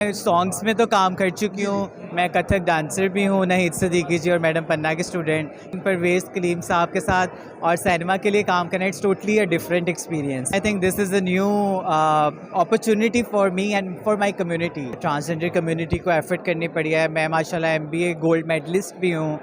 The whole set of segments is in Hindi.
सॉन्ग्स में तो काम कर चुकी हूँ। मैं कथक डांसर भी हूँ। नहीद सिद्दीकी जी और मैडम पन्ना के स्टूडेंट। परवेज़ कलीम साहब के साथ और सिनेमा के लिए काम करना, it's totally a different experience. I think this is a new opportunity for me and for my community. Transgender community को एफर्ट करनी पड़ी है। मैं माशाल्लाह MBA गोल्ड मेडलिस्ट भी हूँ।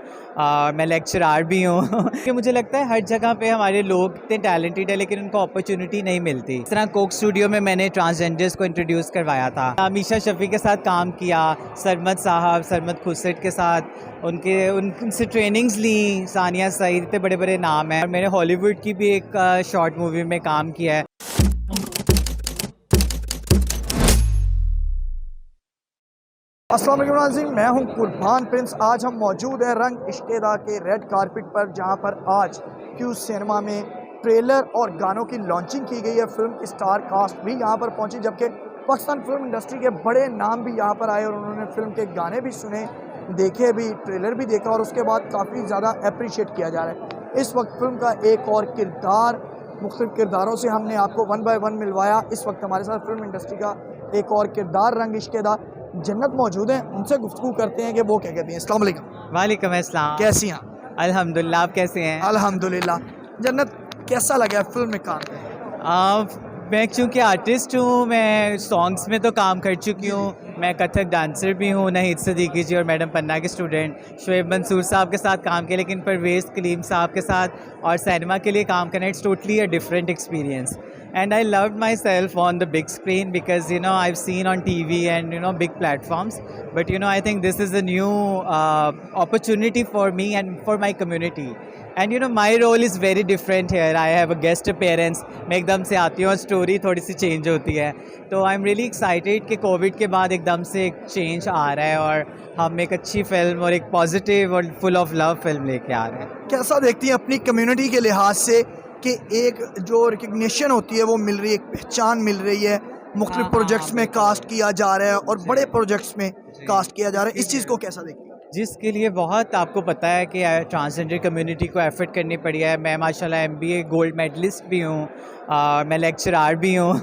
मैं लेक्चरार भी हूँ कि मुझे लगता है हर जगह पे हमारे लोग इतने टैलेंटेड है लेकिन उनको अपॉर्चुनिटी नहीं मिलती। इस तरह कोक स्टूडियो में मैंने ट्रांसजेंडर्स को इंट्रोड्यूस करवाया था। मीशा शफी के साथ काम किया, सरमद साहब, सरमद खुसट के साथ उनसे ट्रेनिंग्स ली। सानिया सईद, इतने बड़े बड़े नाम हैं। और मैंने हॉलीवुड की भी एक शॉर्ट मूवी में काम किया है। अस्सलाम वालेकुम नाज़रीन, मैं हूं कुर्बान प्रिंस। आज हम मौजूद हैं रंग इश्क़ेदा के रेड कारपेट पर, जहां पर आज क्यू सिनेमा में ट्रेलर और गानों की लॉन्चिंग की गई है। फिल्म की स्टार कास्ट भी यहां पर पहुंची, जबकि पाकिस्तान फिल्म इंडस्ट्री के बड़े नाम भी यहां पर आए और उन्होंने फिल्म के गाने भी सुने, देखे भी, ट्रेलर भी देखा और उसके बाद काफ़ी ज़्यादा अप्रिशिएट किया जा रहा है। इस वक्त फिल्म का एक और किरदार, मुख्तलिफ किरदारों से हमने आपको वन बाय वन मिलवाया। इस वक्त हमारे साथ फिल्म इंडस्ट्री का एक और किरदार रंग इश्क़ेदा जन्नत मौजूद हैं, उनसे गुफ्तगू करते हैं कि वो क्या कहती हैं। अस्सलाम वालेकुम। वालेकुम अस्सलाम। कैसी हैं? अल्हम्दुलिल्लाह, आप कैसे हैं? अल्हम्दुलिल्लाह। जन्नत, कैसा लगा फिल्म में काम करके? मैं चूँकि आर्टिस्ट हूँ, मैं सॉन्ग्स में तो काम कर चुकी हूँ। मैं कथक डांसर भी हूँ। नहीद सिद्दीकी जी और मैडम पन्ना के स्टूडेंट। शुएब मंसूर साहब के साथ काम किया, लेकिन परवेज़ कलीम साहब के साथ और सिनेमा के लिए काम करना, it's totally a different experience. And I loved myself on the big screen because, you know, I've seen on TV and, you know, big platforms. But, you know, I think this is a new opportunity for me and for my community. And, you know, my role is very different here. I have a guest appearance. मैं एकदम से आती हूँ और स्टोरी थोड़ी सी चेंज होती है। तो आई एम रियली एक्साइटेड कि कोविड के बाद एकदम से एक चेंज आ रहा है और हम एक अच्छी फिल्म और एक पॉजिटिव और फुल ऑफ लव फिल्म लेके आ रहे हैं। कैसा देखती हैं अपनी कम्युनिटी के लिहाज से कि एक जो रिकग्निशन होती है वो मिल रही है, एक पहचान मिल रही है, मुख्तलिफ प्रोजेक्ट्स में कास्ट किया जा रहा है और बड़े प्रोजेक्ट्स में कास्ट किया जा रहा है, इस चीज़ को कैसा देखती हैं? जिसके लिए बहुत आपको पता है कि ट्रांसजेंडर कम्युनिटी को एफर्ट करनी पड़ी है। मैं माशाल्लाह MBA गोल्ड मेडलिस्ट भी हूँ। मैं लेक्चरार भी हूँ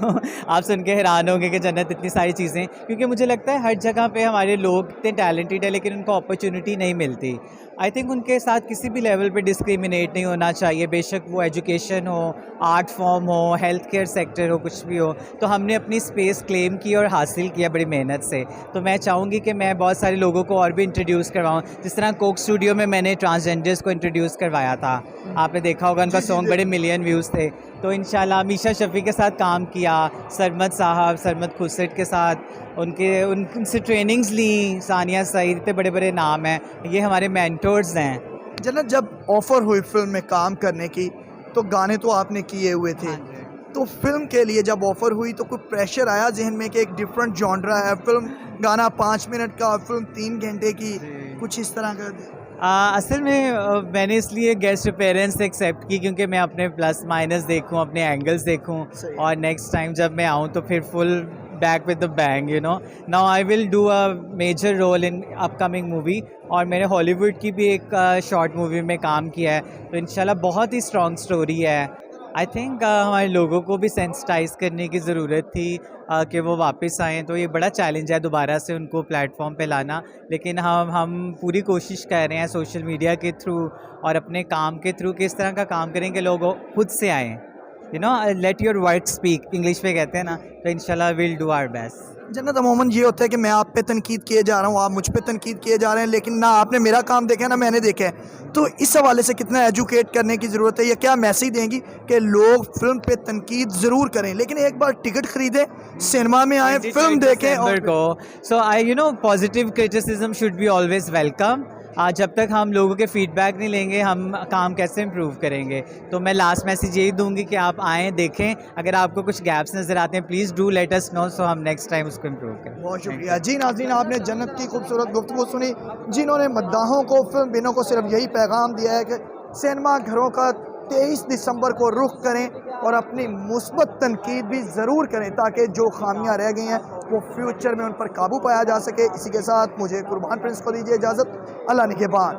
आप सुन के हैरान होंगे कि जन्नत इतनी सारी चीज़ें, क्योंकि मुझे लगता है हर जगह पे हमारे लोग इतने टैलेंटेड है लेकिन उनको अपॉर्चुनिटी नहीं मिलती। आई थिंक उनके साथ किसी भी लेवल पे डिस्क्रिमिनेट नहीं होना चाहिए, बेशक वो एजुकेशन हो, आर्ट फॉर्म हो, हेल्थ केयर सेक्टर हो, कुछ भी हो। तो हमने अपनी स्पेस क्लेम की और हासिल किया बड़ी मेहनत से। तो मैं चाहूँगी कि मैं बहुत सारे लोगों को और भी इंट्रोड्यूस करवाऊँ। जिस तरह कोक स्टूडियो में मैंने ट्रांसजेंडर्स को इंट्रोड्यूस करवाया था, आपने देखा होगा, उनका सॉन्ग बड़े मिलियन व्यूज़ थे। तो इंशाल्लाह मीशा शफी के साथ काम किया, सरमद साहब, सरमद खुसट के साथ उनसे ट्रेनिंग्स ली। सानिया सईद, इतने बड़े बड़े नाम हैं, ये हमारे मेंटोर्स हैं। जन्नत, जब ऑफ़र हुई फिल्म में काम करने की तो गाने तो आपने किए हुए थे, तो फिल्म के लिए जब ऑफ़र हुई तो कोई प्रेशर आया जहन में कि एक डिफरेंट जॉनरा है, फिल्म गाना 5 मिनट का, फिल्म 3 घंटे की, कुछ इस तरह का? असल में मैंने इसलिए गेस्ट अपीयरेंस एक्सेप्ट की क्योंकि मैं अपने प्लस माइनस देखूं, अपने एंगल्स देखूं और नेक्स्ट टाइम जब मैं आऊं तो फिर full back with the bang, you know. Now I will do a major role in upcoming movie और मैंने हॉलीवुड की भी एक शॉर्ट मूवी में काम किया है, तो इंशाल्लाह बहुत ही स्ट्रॉन्ग स्टोरी है। आई थिंक हमारे लोगों को भी सेंसिटाइज़ करने की ज़रूरत थी कि वो वापस आएँ। तो ये बड़ा चैलेंज है दोबारा से उनको प्लेटफॉर्म पे लाना, लेकिन हम पूरी कोशिश कर रहे हैं सोशल मीडिया के थ्रू और अपने काम के थ्रू कि इस तरह का काम करें कि लोग खुद से आएँ। You know, let your word speak, English में कहते हैं ना। तो इंशाल्लाह विल डू आवर बेस्ट। जन्नत, अमूमन ये होता है कि मैं आप पे तनकीद किए जा रहा हूँ, आप मुझ पे तनकीद किए जा रहे हैं, लेकिन ना आपने मेरा काम देखा ना मैंने देखा है। तो इस हवाले से कितना एजुकेट करने की ज़रूरत है, या क्या मैसेज देंगी कि लोग फिल्म पे तनकीद ज़रूर करें लेकिन एक बार टिकट ख़रीदें, सिनेमा में आएँ, फिल्म देखें और so I you know positive criticism should be always welcome. जब तक हम लोगों के फीडबैक नहीं लेंगे हम काम कैसे इम्प्रूव करेंगे। तो मैं लास्ट मैसेज यही दूंगी कि आप आएँ, देखें, अगर आपको कुछ गैप्स नज़र आते हैं please do let us know, so हम नेक्स्ट टाइम उसको इम्प्रूव करें। बहुत शुक्रिया जी। नाज़रीन, आपने जन्नत की खूबसूरत गुफ्तगू सुनी, जिन्होंने मद्दाहों को, फिल्म बिनों को सिर्फ यही पैगाम दिया है कि सिनेमा घरों का 23 दिसंबर को रुख करें और अपनी मुस्बत तनकीद भी ज़रूर करें ताकि जो खामियां रह गई हैं वो फ्यूचर में उन पर काबू पाया जा सके। इसी के साथ मुझे कुर्बान प्रिंस को दीजिए इजाज़त। अल्लाह निगहबान।